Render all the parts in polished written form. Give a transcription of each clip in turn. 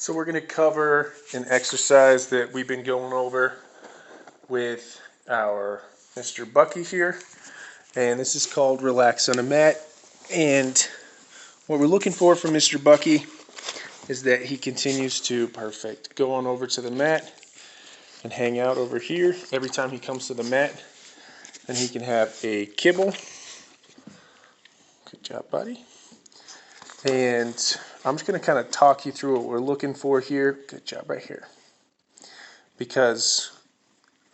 So we're going to cover an exercise that we've been going over with our Mr. Bucky here, and this is called Relax on a Mat. And what we're looking for from Mr. Bucky is that he continues to go on over to the mat and hang out over here every time he comes to the mat, and he can have a kibble. Good job, buddy. And I'm just going to kind of talk you through what we're looking for here. Good job right here. Because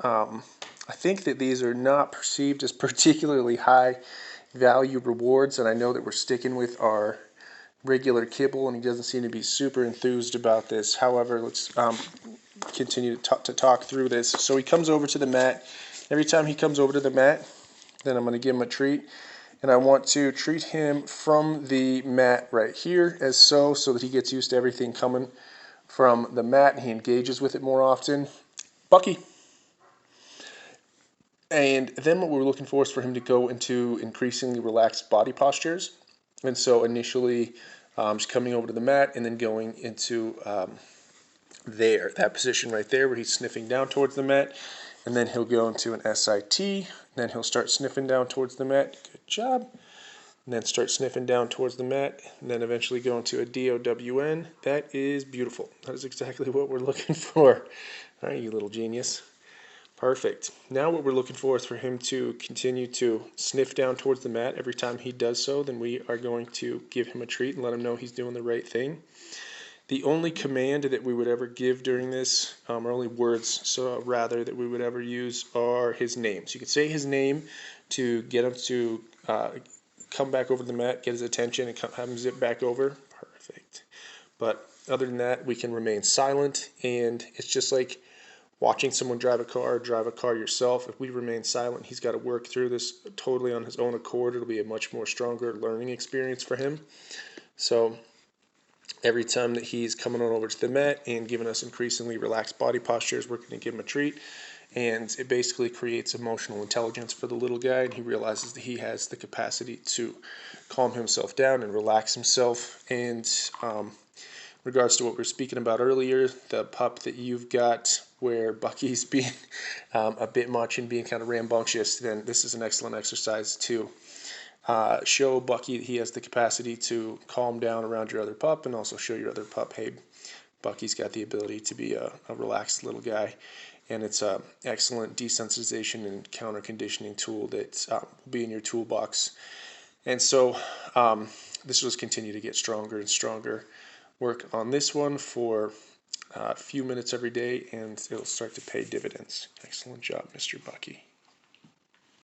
I think that these are not perceived as particularly high value rewards, and I know that we're sticking with our regular kibble, and he doesn't seem to be super enthused about this. However, let's continue to talk through this. So he comes over to the mat. Every time he comes over to the mat, then I'm going to give him a treat. And I want to treat him from the mat right here as so that he gets used to everything coming from the mat and he engages with it more often. Bucky. And then what we're looking for is for him to go into increasingly relaxed body postures. And so initially just coming over to the mat and then going into that position right there where he's sniffing down towards the mat. And then he'll go into an SIT. And then he'll start sniffing down towards the mat. Good job. And then start sniffing down towards the mat. And then eventually go into a DOWN. That is beautiful. That is exactly what we're looking for. All right, you little genius. Perfect. Now what we're looking for is for him to continue to sniff down towards the mat. Every time he does so, then we are going to give him a treat and let him know he's doing the right thing. The only command that we would ever give during this, or only words, rather, that we would ever use are his name. So you can say his name to get him to come back over the mat, get his attention, and have him zip back over. Perfect. But other than that, we can remain silent, and it's just like watching someone drive a car yourself. If we remain silent, he's got to work through this totally on his own accord. It'll be a much more stronger learning experience for him. So every time that he's coming on over to the mat and giving us increasingly relaxed body postures, we're going to give him a treat. And it basically creates emotional intelligence for the little guy, and he realizes that he has the capacity to calm himself down and relax himself. And regards to what we were speaking about earlier, the pup that you've got where Bucky's being a bit much and being kind of rambunctious, then this is an excellent exercise to show Bucky that he has the capacity to calm down around your other pup, and also show your other pup, hey, Bucky's got the ability to be a relaxed little guy. And it's an excellent desensitization and counter conditioning tool that will be in your toolbox. And so this will just continue to get stronger and stronger. Work on this one for a few minutes every day, and it'll start to pay dividends. Excellent job, Mr. Bucky.